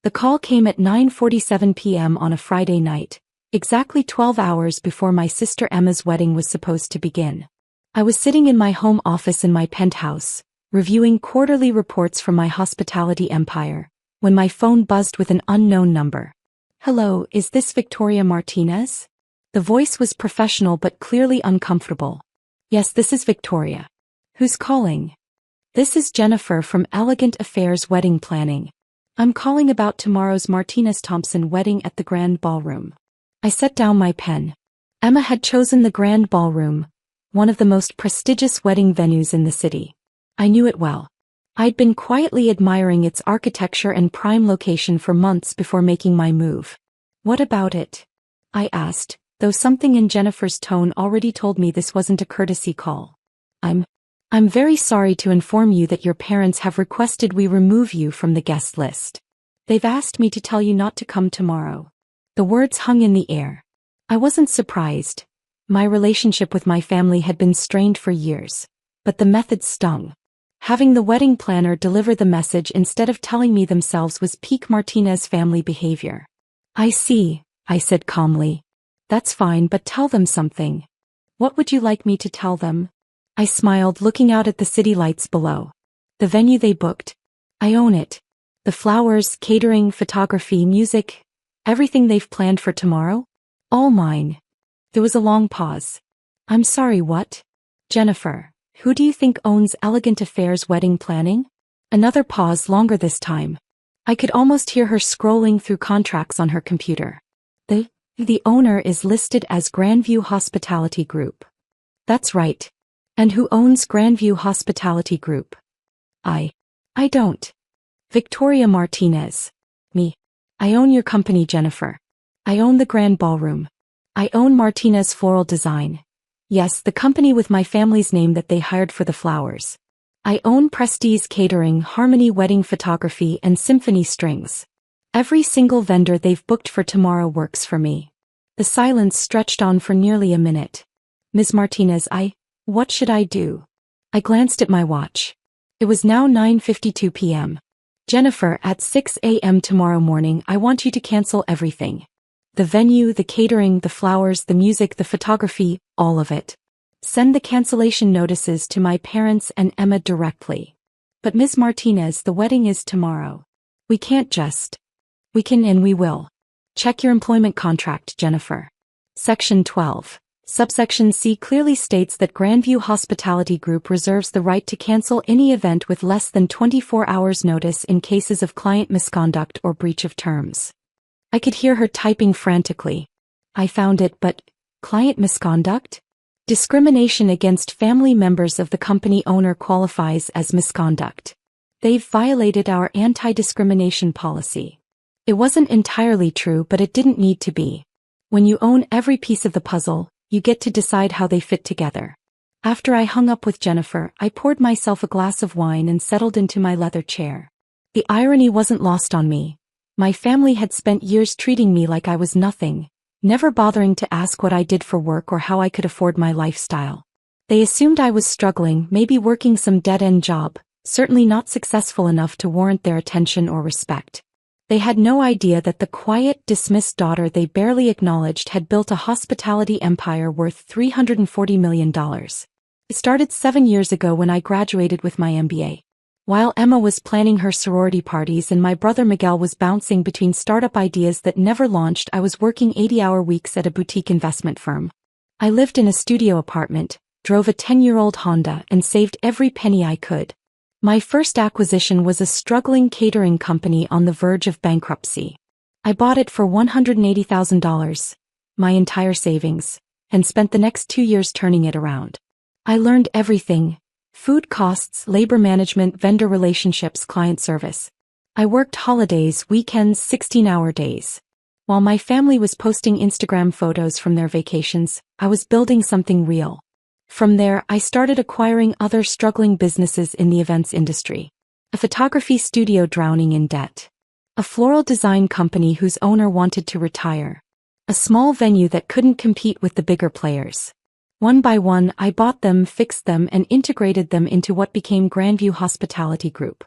The call came at 9:47 p.m. on a Friday night, exactly 12 hours before my sister Emma's wedding was supposed to begin. I was sitting in my home office in my penthouse, reviewing quarterly reports from my hospitality empire, when my phone buzzed with an unknown number. "Hello, is this Victoria Martinez?" The voice was professional but clearly uncomfortable. "Yes, this is Victoria. Who's calling?" "This is Jennifer from Elegant Affairs Wedding Planning. I'm calling about tomorrow's Martinez-Thompson wedding at the Grand Ballroom." I set down my pen. Emma had chosen the Grand Ballroom, one of the most prestigious wedding venues in the city. I knew it well. I'd been quietly admiring its architecture and prime location for months before making my move. "What about it?" I asked, though something in Jennifer's tone already told me this wasn't a courtesy call. I'm very sorry to inform you that your parents have requested we remove you from the guest list. They've asked me to tell you not to come tomorrow." The words hung in the air. I wasn't surprised. My relationship with my family had been strained for years, but the method stung. Having the wedding planner deliver the message instead of telling me themselves was peak Martinez family behavior. "I see," I said calmly. "That's fine, but tell them something." "What would you like me to tell them?" I smiled, looking out at the city lights below. "The venue they booked. I own it. The flowers, catering, photography, music, everything they've planned for tomorrow? All mine." There was a long pause. "I'm sorry, what?" "Jennifer, who do you think owns Elegant Affairs Wedding Planning?" Another pause, longer this time. I could almost hear her scrolling through contracts on her computer. The owner is listed as Grandview Hospitality Group." "That's right. And who owns Grandview Hospitality Group?" I don't." "Victoria Martinez. Me. I own your company, Jennifer. I own the Grand Ballroom. I own Martinez Floral Design. Yes, the company with my family's name that they hired for the flowers. I own Prestige Catering, Harmony Wedding Photography, and Symphony Strings. Every single vendor they've booked for tomorrow works for me." The silence stretched on for nearly a minute. "Ms. Martinez, what should I do?" I glanced at my watch. It was now 9:52 p.m. "Jennifer, at 6 a.m. tomorrow morning I want you to cancel everything. The venue, the catering, the flowers, the music, the photography, all of it. Send the cancellation notices to my parents and Emma directly." "But Ms. Martinez, the wedding is tomorrow. We can't just." "We can and we will. Check your employment contract, Jennifer. Section 12. Subsection C clearly states that Grandview Hospitality Group reserves the right to cancel any event with less than 24 hours notice in cases of client misconduct or breach of terms." I could hear her typing frantically. "I found it, but client misconduct? Discrimination against family members of the company owner qualifies as misconduct. They've violated our anti-discrimination policy." It wasn't entirely true, but it didn't need to be. When you own every piece of the puzzle, you get to decide how they fit together. After I hung up with Jennifer, I poured myself a glass of wine and settled into my leather chair. The irony wasn't lost on me. My family had spent years treating me like I was nothing, never bothering to ask what I did for work or how I could afford my lifestyle. They assumed I was struggling, maybe working some dead-end job, certainly not successful enough to warrant their attention or respect. They had no idea that the quiet, dismissed daughter they barely acknowledged had built a hospitality empire worth $340 million. It started 7 years ago when I graduated with my MBA. While Emma was planning her sorority parties and my brother Miguel was bouncing between startup ideas that never launched, I was working 80-hour weeks at a boutique investment firm. I lived in a studio apartment, drove a 10-year-old Honda, and saved every penny I could. My first acquisition was a struggling catering company on the verge of bankruptcy. I bought it for $180,000, my entire savings, and spent the next 2 years turning it around. I learned everything: food costs, labor management, vendor relationships, client service. I worked holidays, weekends, 16-hour days. While my family was posting Instagram photos from their vacations, I was building something real. From there, I started acquiring other struggling businesses in the events industry. A photography studio drowning in debt. A floral design company whose owner wanted to retire. A small venue that couldn't compete with the bigger players. One by one, I bought them, fixed them, and integrated them into what became Grandview Hospitality Group.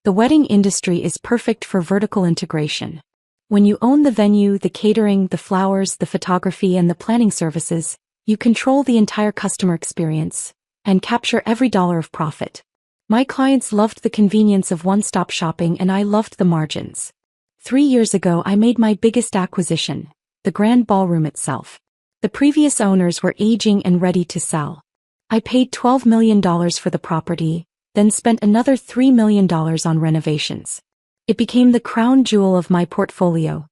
The wedding industry is perfect for vertical integration. When you own the venue, the catering, the flowers, the photography, and the planning services, you control the entire customer experience and capture every dollar of profit. My clients loved the convenience of one-stop shopping, and I loved the margins. 3 years ago, I made my biggest acquisition, the grand ballroom itself. The previous owners were aging and ready to sell. I paid $12 million for the property, then spent another $3 million on renovations. It became the crown jewel of my portfolio.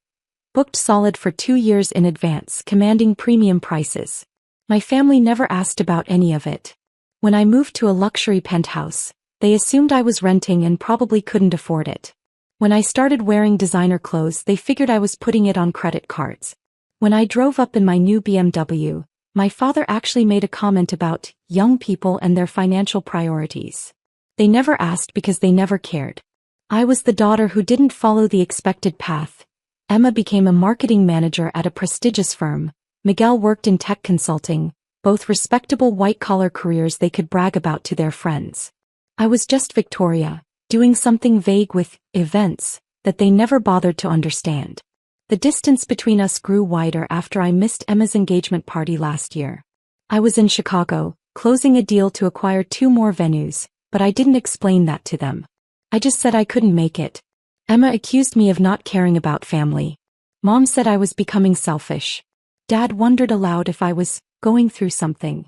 Booked solid for 2 years in advance, commanding premium prices. My family never asked about any of it. When I moved to a luxury penthouse, they assumed I was renting and probably couldn't afford it. When I started wearing designer clothes, they figured I was putting it on credit cards. When I drove up in my new BMW, my father actually made a comment about young people and their financial priorities. They never asked because they never cared. I was the daughter who didn't follow the expected path. Emma became a marketing manager at a prestigious firm. Miguel worked in tech consulting, both respectable white-collar careers they could brag about to their friends. I was just Victoria, doing something vague with events that they never bothered to understand. The distance between us grew wider after I missed Emma's engagement party last year. I was in Chicago, closing a deal to acquire 2 more venues, but I didn't explain that to them. I just said I couldn't make it. Emma accused me of not caring about family. Mom said I was becoming selfish. Dad wondered aloud if I was going through something.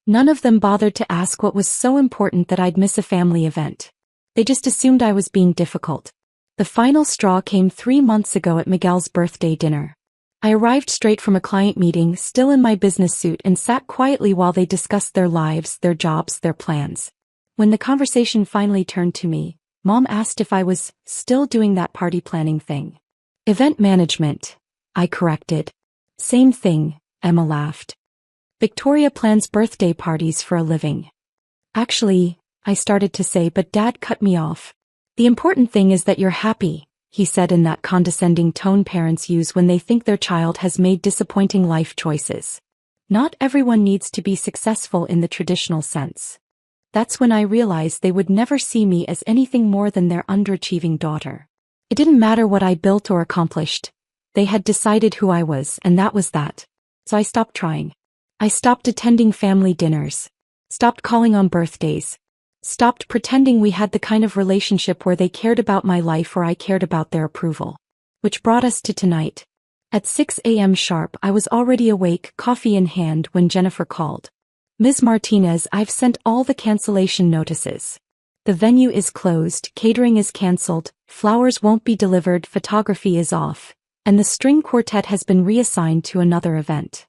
None of them bothered to ask what was so important that I'd miss a family event. They just assumed I was being difficult. The final straw came 3 months ago at Miguel's birthday dinner. I arrived straight from a client meeting, still in my business suit, and sat quietly while they discussed their lives, their jobs, their plans. When the conversation finally turned to me, Mom asked if I was still doing that party planning thing. Event management, I corrected. Same thing, Emma laughed. Victoria plans birthday parties for a living. Actually, I started to say, but Dad cut me off. The important thing is that you're happy, he said in that condescending tone parents use when they think their child has made disappointing life choices. Not everyone needs to be successful in the traditional sense. That's when I realized they would never see me as anything more than their underachieving daughter. It didn't matter what I built or accomplished. They had decided who I was, and that was that. So I stopped trying. I stopped attending family dinners. Stopped calling on birthdays. Stopped pretending we had the kind of relationship where they cared about my life or I cared about their approval. Which brought us to tonight. At 6 a.m. sharp, I was already awake, coffee in hand, when Jennifer called. Ms. Martinez, I've sent all the cancellation notices. The venue is closed, catering is cancelled, flowers won't be delivered, photography is off, and the string quartet has been reassigned to another event.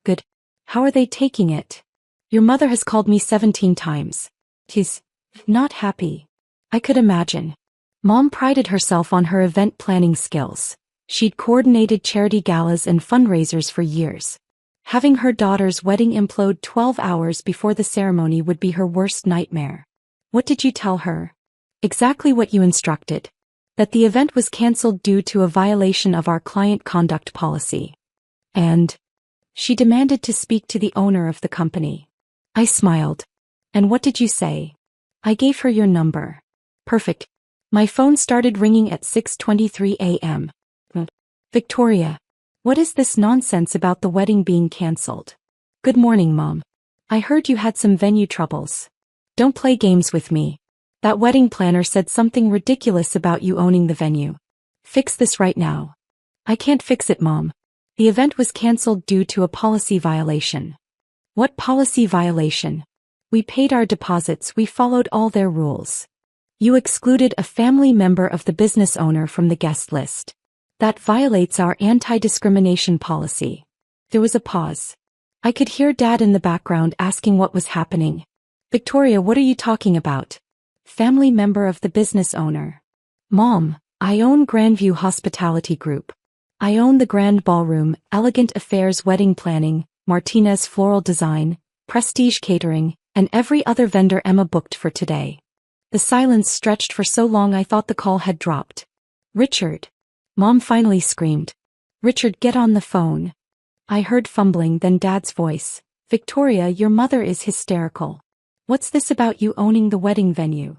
Good. How are they taking it? Your mother has called me 17 times. She's not happy. I could imagine. Mom prided herself on her event planning skills. She'd coordinated charity galas and fundraisers for years. Having her daughter's wedding implode 12 hours before the ceremony would be her worst nightmare. What did you tell her? Exactly what you instructed. That the event was cancelled due to a violation of our client conduct policy. And she demanded to speak to the owner of the company. I smiled. And what did you say? I gave her your number. Perfect. My phone started ringing at 6:23 a.m. Victoria. What is this nonsense about the wedding being cancelled? Good morning, Mom. I heard you had some venue troubles. Don't play games with me. That wedding planner said something ridiculous about you owning the venue. Fix this right now. I can't fix it, Mom. The event was cancelled due to a policy violation. What policy violation? We paid our deposits, we followed all their rules. You excluded a family member of the business owner from the guest list. That violates our anti-discrimination policy. There was a pause. I could hear Dad in the background asking what was happening. Victoria, what are you talking about? Family member of the business owner. Mom, I own Grandview Hospitality Group. I own the Grand Ballroom, Elegant Affairs Wedding Planning, Martinez Floral Design, Prestige Catering, and every other vendor Emma booked for today. The silence stretched for so long I thought the call had dropped. Richard. Mom finally screamed. Richard, get on the phone. I heard fumbling, then Dad's voice. Victoria, your mother is hysterical. What's this about you owning the wedding venue?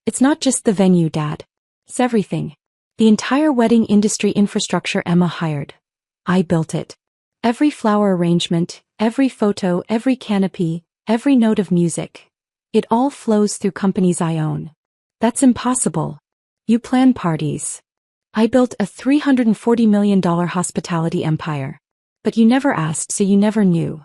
It's not just the venue, Dad. It's everything. The entire wedding industry infrastructure Emma hired. I built it. Every flower arrangement, every photo, every canopy, every note of music. It all flows through companies I own. That's impossible. You plan parties. I built a $340 million hospitality empire. But you never asked, so you never knew.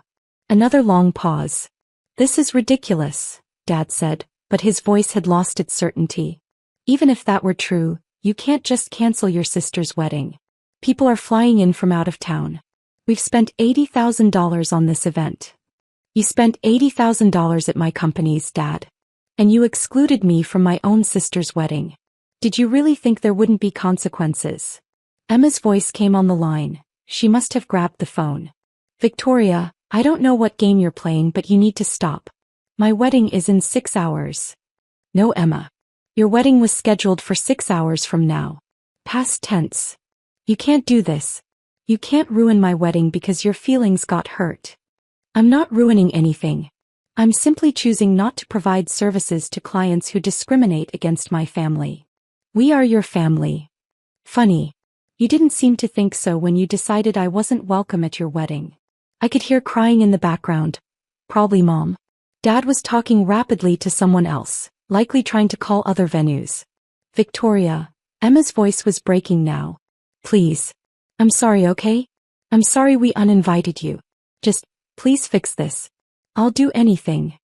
Another long pause. This is ridiculous, Dad said, but his voice had lost its certainty. Even if that were true, you can't just cancel your sister's wedding. People are flying in from out of town. We've spent $80,000 on this event. You spent $80,000 at my company's, Dad. And you excluded me from my own sister's wedding. Did you really think there wouldn't be consequences? Emma's voice came on the line. She must have grabbed the phone. Victoria, I don't know what game you're playing, but you need to stop. My wedding is in 6 hours. No, Emma. Your wedding was scheduled for 6 hours from now. Past tense. You can't do this. You can't ruin my wedding because your feelings got hurt. I'm not ruining anything. I'm simply choosing not to provide services to clients who discriminate against my family. We are your family. Funny. You didn't seem to think so when you decided I wasn't welcome at your wedding. I could hear crying in the background. Probably Mom. Dad was talking rapidly to someone else, likely trying to call other venues. Victoria. Emma's voice was breaking now. Please. I'm sorry, okay? I'm sorry we uninvited you. Just, please fix this. I'll do anything.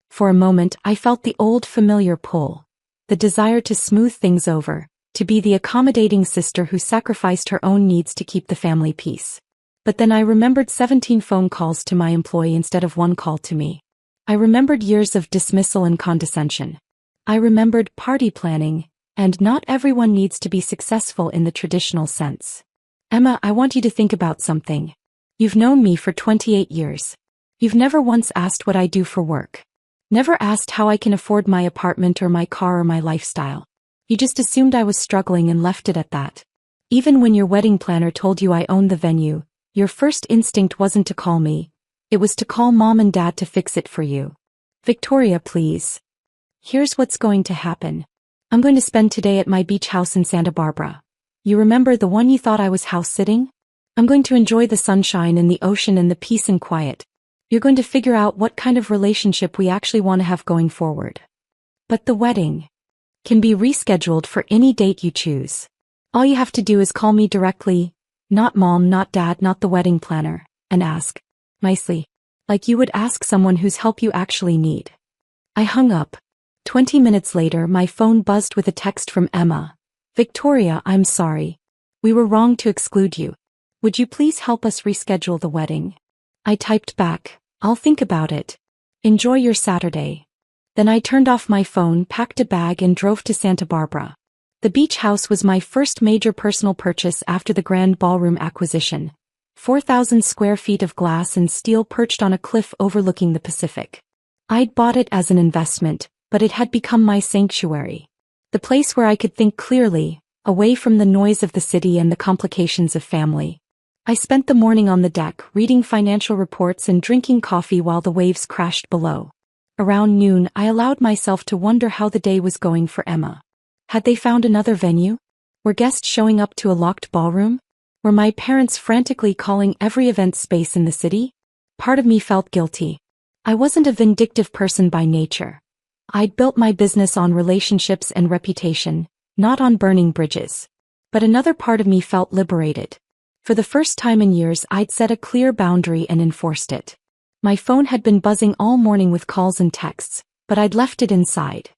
For a moment I felt the old familiar pull. The desire to smooth things over. To be the accommodating sister who sacrificed her own needs to keep the family peace. But then I remembered 17 phone calls to my employee instead of 1 call to me. I remembered years of dismissal and condescension. I remembered party planning, and not everyone needs to be successful in the traditional sense. Emma, I want you to think about something. You've known me for 28 years. You've never once asked what I do for work. Never asked how I can afford my apartment or my car or my lifestyle. You just assumed I was struggling and left it at that. Even when your wedding planner told you I owned the venue, your first instinct wasn't to call me. It was to call Mom and Dad to fix it for you. Victoria, please. Here's what's going to happen. I'm going to spend today at my beach house in Santa Barbara. You remember the one you thought I was house sitting? I'm going to enjoy the sunshine and the ocean and the peace and quiet. You're going to figure out what kind of relationship we actually want to have going forward. But the wedding can be rescheduled for any date you choose. All you have to do is call me directly, not Mom, not Dad, not the wedding planner, and ask, nicely, like you would ask someone whose help you actually need. I hung up. 20 minutes later my phone buzzed with a text from Emma. Victoria, I'm sorry. We were wrong to exclude you. Would you please help us reschedule the wedding? I typed back, I'll think about it. Enjoy your Saturday. Then I turned off my phone, packed a bag and drove to Santa Barbara. The beach house was my first major personal purchase after the Grand Ballroom acquisition. 4,000 square feet of glass and steel perched on a cliff overlooking the Pacific. I'd bought it as an investment, but it had become my sanctuary. The place where I could think clearly, away from the noise of the city and the complications of family. I spent the morning on the deck, reading financial reports and drinking coffee while the waves crashed below. Around noon, I allowed myself to wonder how the day was going for Emma. Had they found another venue? Were guests showing up to a locked ballroom? Were my parents frantically calling every event space in the city? Part of me felt guilty. I wasn't a vindictive person by nature. I'd built my business on relationships and reputation, not on burning bridges. But another part of me felt liberated. For the first time in years, I'd set a clear boundary and enforced it. My phone had been buzzing all morning with calls and texts, but I'd left it inside.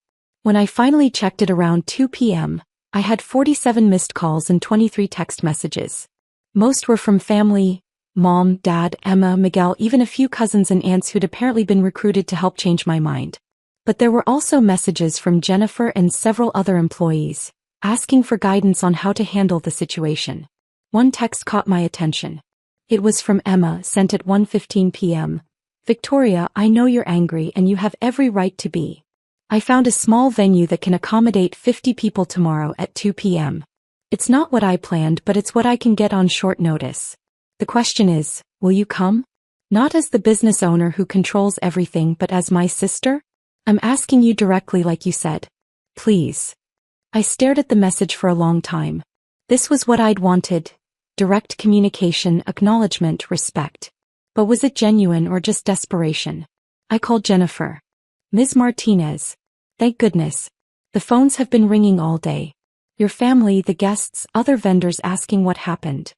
When I finally checked it around 2 p.m., I had 47 missed calls and 23 text messages. Most were from family, Mom, Dad, Emma, Miguel, even a few cousins and aunts who'd apparently been recruited to help change my mind. But there were also messages from Jennifer and several other employees, asking for guidance on how to handle the situation. One text caught my attention. It was from Emma, sent at 1:15 p.m. Victoria, I know you're angry and you have every right to be. I found a small venue that can accommodate 50 people tomorrow at 2 p.m. It's not what I planned, but it's what I can get on short notice. The question is, will you come? Not as the business owner who controls everything, but as my sister? I'm asking you directly like you said. Please. I stared at the message for a long time. This was what I'd wanted. Direct communication, acknowledgement, respect. But was it genuine or just desperation? I called Jennifer. Ms. Martinez. Thank goodness. The phones have been ringing all day. Your family, the guests, other vendors asking what happened.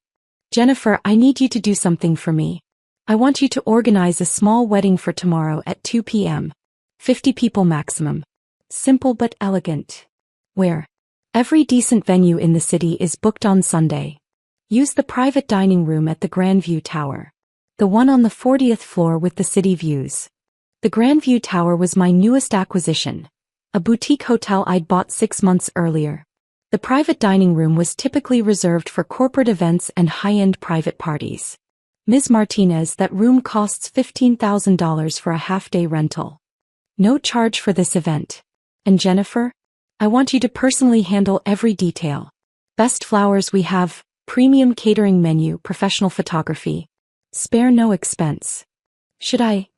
Jennifer, I need you to do something for me. I want you to organize a small wedding for tomorrow at 2 p.m. 50 people maximum. Simple but elegant. Where? Every decent venue in the city is booked on Sunday. Use the private dining room at the Grandview Tower. The one on the 40th floor with the city views. The Grandview Tower was my newest acquisition. A boutique hotel I'd bought 6 months earlier. The private dining room was typically reserved for corporate events and high-end private parties. Ms. Martinez, that room costs $15,000 for a half-day rental. No charge for this event. And Jennifer? I want you to personally handle every detail. Best flowers we have, premium catering menu, professional photography. Spare no expense. Should I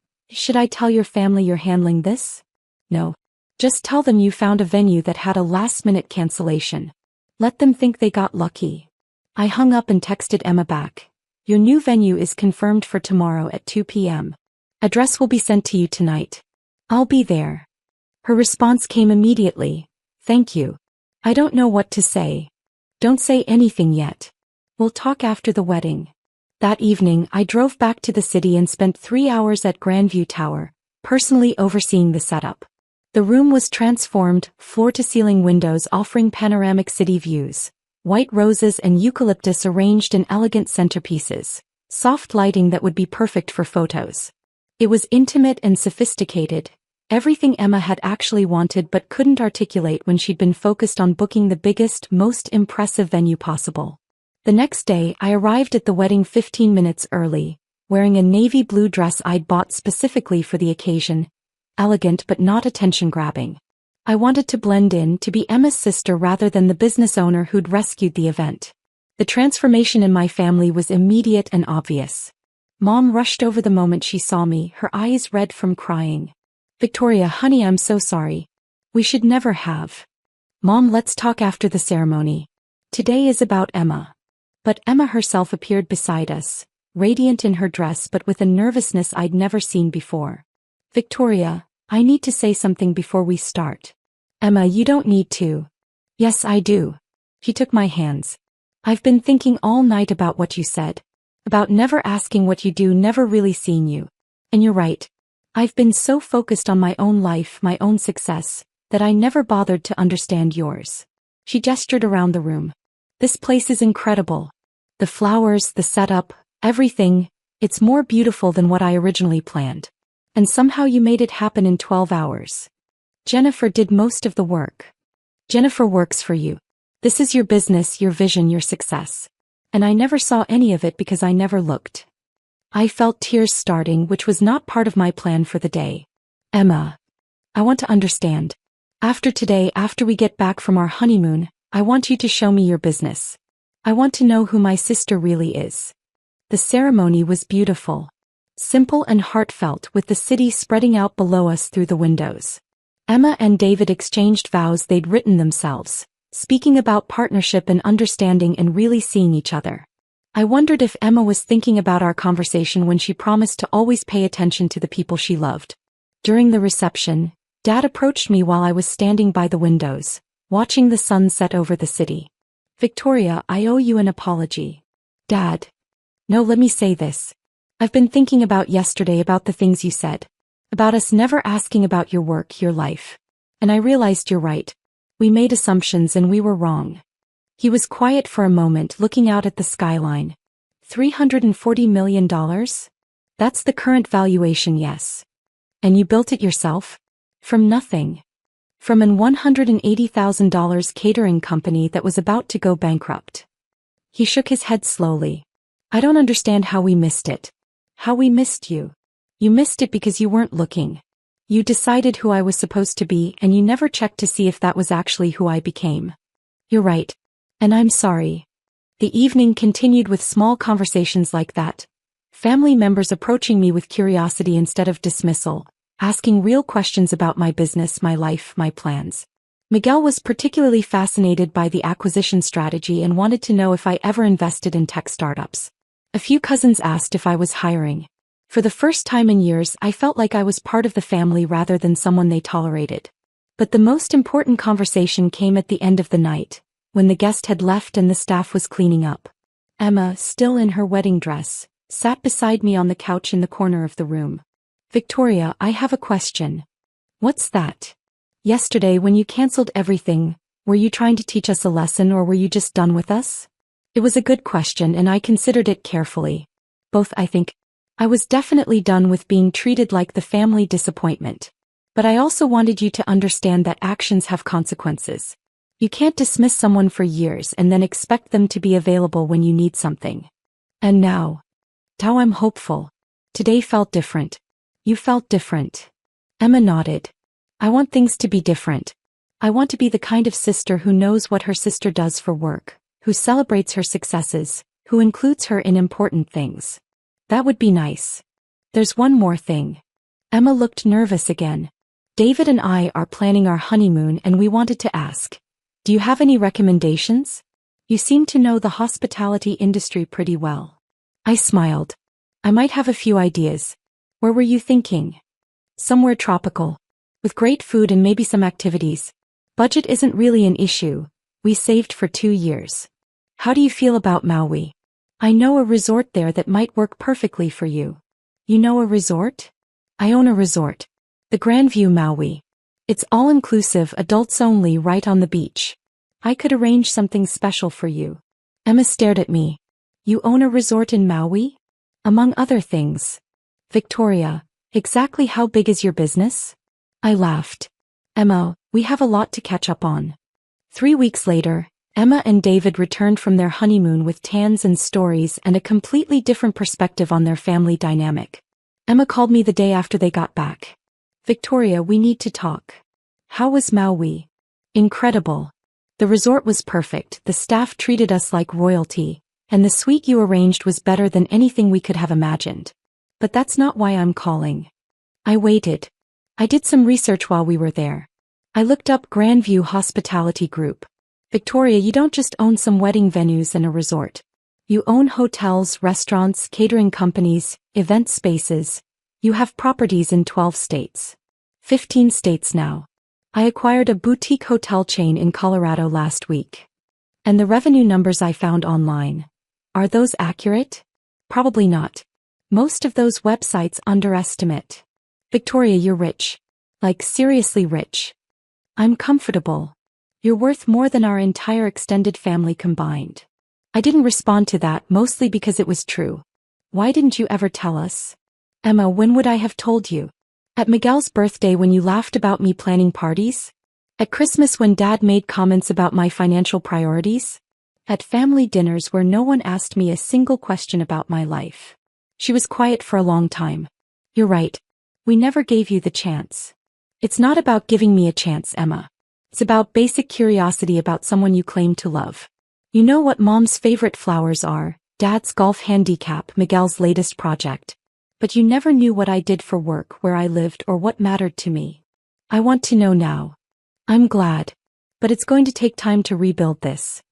tell your family you're handling this? No. Just tell them you found a venue that had a last-minute cancellation. Let them think they got lucky. I hung up and texted Emma back. Your new venue is confirmed for tomorrow at 2 p.m. Address will be sent to you tonight. I'll be there. Her response came immediately. Thank you. I don't know what to say. Don't say anything yet. We'll talk after the wedding. That evening, I drove back to the city and spent 3 hours at Grandview Tower, personally overseeing the setup. The room was transformed, floor-to-ceiling windows offering panoramic city views, white roses and eucalyptus arranged in elegant centerpieces, soft lighting that would be perfect for photos. It was intimate and sophisticated, everything Emma had actually wanted but couldn't articulate when she'd been focused on booking the biggest, most impressive venue possible. The next day, I arrived at the wedding 15 minutes early, wearing a navy blue dress I'd bought specifically for the occasion. Elegant but not attention-grabbing. I wanted to blend in, to be Emma's sister rather than the business owner who'd rescued the event. The transformation in my family was immediate and obvious. Mom rushed over the moment she saw me, her eyes red from crying. Victoria, honey, I'm so sorry. We should never have. Mom, let's talk after the ceremony. Today is about Emma. But Emma herself appeared beside us, radiant in her dress but with a nervousness I'd never seen before. Victoria, I need to say something before we start. Emma, you don't need to. Yes, I do. She took my hands. I've been thinking all night about what you said. About never asking what you do, never really seeing you. And you're right. I've been so focused on my own life, my own success, that I never bothered to understand yours. She gestured around the room. This place is incredible. The flowers, the setup, everything, it's more beautiful than what I originally planned. And somehow you made it happen in 12 hours. Jennifer did most of the work. Jennifer works for you. This is your business, your vision, your success. And I never saw any of it because I never looked. I felt tears starting, which was not part of my plan for the day. Emma, I want to understand. After today, after we get back from our honeymoon, I want you to show me your business. I want to know who my sister really is. The ceremony was beautiful. Simple and heartfelt, with the city spreading out below us through the windows. Emma and David exchanged vows they'd written themselves, speaking about partnership and understanding and really seeing each other. I wondered if Emma was thinking about our conversation when she promised to always pay attention to the people she loved. During the reception, Dad approached me while I was standing by the windows, watching the sun set over the city. Victoria, I owe you an apology. Dad. No, let me say this. I've been thinking about yesterday, about the things you said. About us never asking about your work, your life. And I realized you're right. We made assumptions and we were wrong. He was quiet for a moment, looking out at the skyline. $340 million? That's the current valuation, yes. And you built it yourself? From nothing. From an $180,000 catering company that was about to go bankrupt. He shook his head slowly. I don't understand how we missed it. How we missed you. You missed it because you weren't looking. You decided who I was supposed to be and you never checked to see if that was actually who I became. You're right. And I'm sorry. The evening continued with small conversations like that. Family members approaching me with curiosity instead of dismissal, asking real questions about my business, my life, my plans. Miguel was particularly fascinated by the acquisition strategy and wanted to know if I ever invested in tech startups. A few cousins asked if I was hiring. For the first time in years, I felt like I was part of the family rather than someone they tolerated. But the most important conversation came at the end of the night, when the guest had left and the staff was cleaning up. Emma, still in her wedding dress, sat beside me on the couch in the corner of the room. Victoria, I have a question. What's that? Yesterday when you cancelled everything, were you trying to teach us a lesson or were you just done with us? It was a good question and I considered it carefully. Both, I think. I was definitely done with being treated like the family disappointment. But I also wanted you to understand that actions have consequences. You can't dismiss someone for years and then expect them to be available when you need something. And now I'm hopeful. Today felt different. You felt different. Emma nodded. I want things to be different. I want to be the kind of sister who knows what her sister does for work, who celebrates her successes, who includes her in important things. That would be nice. There's one more thing. Emma looked nervous again. David and I are planning our honeymoon and we wanted to ask, do you have any recommendations? You seem to know the hospitality industry pretty well. I smiled. I might have a few ideas. Where were you thinking? Somewhere tropical. With great food and maybe some activities. Budget isn't really an issue. We saved for 2 years. How do you feel about Maui? I know a resort there that might work perfectly for you. You know a resort? I own a resort. The Grandview Maui. It's all-inclusive, adults only, right on the beach. I could arrange something special for you. Emma stared at me. You own a resort in Maui? Among other things. Victoria, exactly how big is your business? I laughed. Emma, we have a lot to catch up on. 3 weeks later, Emma and David returned from their honeymoon with tans and stories and a completely different perspective on their family dynamic. Emma called me the day after they got back. Victoria, we need to talk. How was Maui? Incredible. The resort was perfect, the staff treated us like royalty, and the suite you arranged was better than anything we could have imagined. But that's not why I'm calling. I waited. I did some research while we were there. I looked up Grandview Hospitality Group. Victoria, you don't just own some wedding venues and a resort. You own hotels, restaurants, catering companies, event spaces. You have properties in 12 states. 15 states now. I acquired a boutique hotel chain in Colorado last week. And the revenue numbers I found online. Are those accurate? Probably not. Most of those websites underestimate. Victoria, you're rich. Like seriously rich. I'm comfortable. You're worth more than our entire extended family combined. I didn't respond to that, mostly because it was true. Why didn't you ever tell us? Emma, when would I have told you? At Miguel's birthday when you laughed about me planning parties? At Christmas when Dad made comments about my financial priorities? At family dinners where no one asked me a single question about my life. She was quiet for a long time. You're right. We never gave you the chance. It's not about giving me a chance, Emma. It's about basic curiosity about someone you claim to love. You know what Mom's favorite flowers are, Dad's golf handicap, Miguel's latest project. But you never knew what I did for work, where I lived, or what mattered to me. I want to know now. I'm glad. But it's going to take time to rebuild this.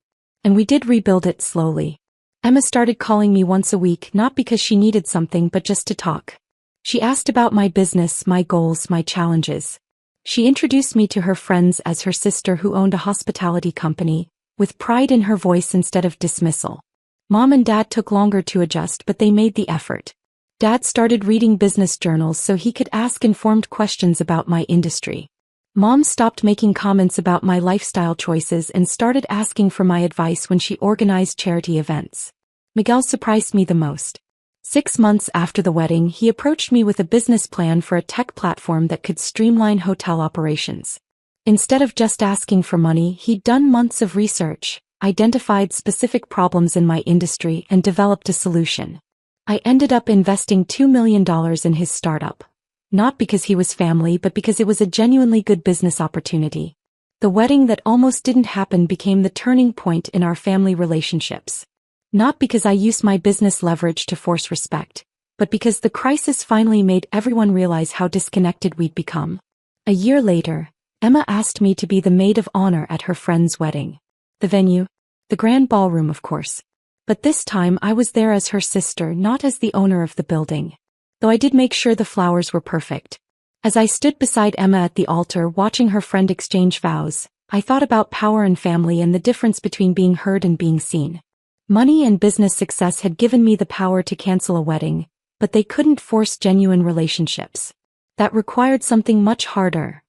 And we did rebuild it slowly. Emma started calling me once a week, not because she needed something but just to talk. She asked about my business, my goals, my challenges. She introduced me to her friends as her sister who owned a hospitality company, with pride in her voice instead of dismissal. Mom and Dad took longer to adjust, but they made the effort. Dad started reading business journals so he could ask informed questions about my industry. Mom stopped making comments about my lifestyle choices and started asking for my advice when she organized charity events. Miguel surprised me the most. 6 months after the wedding, he approached me with a business plan for a tech platform that could streamline hotel operations. Instead of just asking for money, he'd done months of research, identified specific problems in my industry, and developed a solution. I ended up investing $2 million in his startup. Not because he was family, but because it was a genuinely good business opportunity. The wedding that almost didn't happen became the turning point in our family relationships. Not because I used my business leverage to force respect, but because the crisis finally made everyone realize how disconnected we'd become. A year later, Emma asked me to be the maid of honor at her friend's wedding. The venue? The grand ballroom, of course. But this time I was there as her sister, not as the owner of the building. Though I did make sure the flowers were perfect. As I stood beside Emma at the altar watching her friend exchange vows, I thought about power and family and the difference between being heard and being seen. Money and business success had given me the power to cancel a wedding, but they couldn't force genuine relationships. That required something much harder.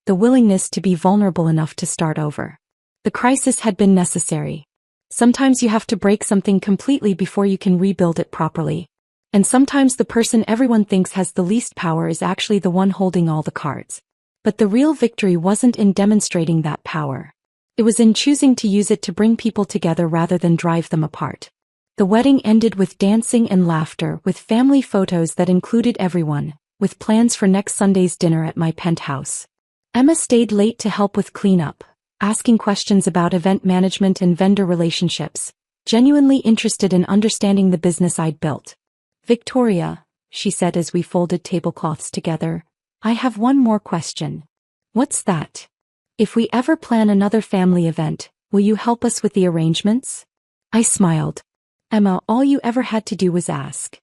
The willingness to be vulnerable enough to start over. The crisis had been necessary. Sometimes you have to break something completely before you can rebuild it properly. And sometimes the person everyone thinks has the least power is actually the one holding all the cards. But the real victory wasn't in demonstrating that power. It was in choosing to use it to bring people together rather than drive them apart. The wedding ended with dancing and laughter, with family photos that included everyone, with plans for next Sunday's dinner at my penthouse. Emma stayed late to help with cleanup, asking questions about event management and vendor relationships, genuinely interested in understanding the business I'd built. "Victoria," she said as we folded tablecloths together, "I have one more question." "What's that?" "If we ever plan another family event, will you help us with the arrangements?" I smiled. "Emma, all you ever had to do was ask."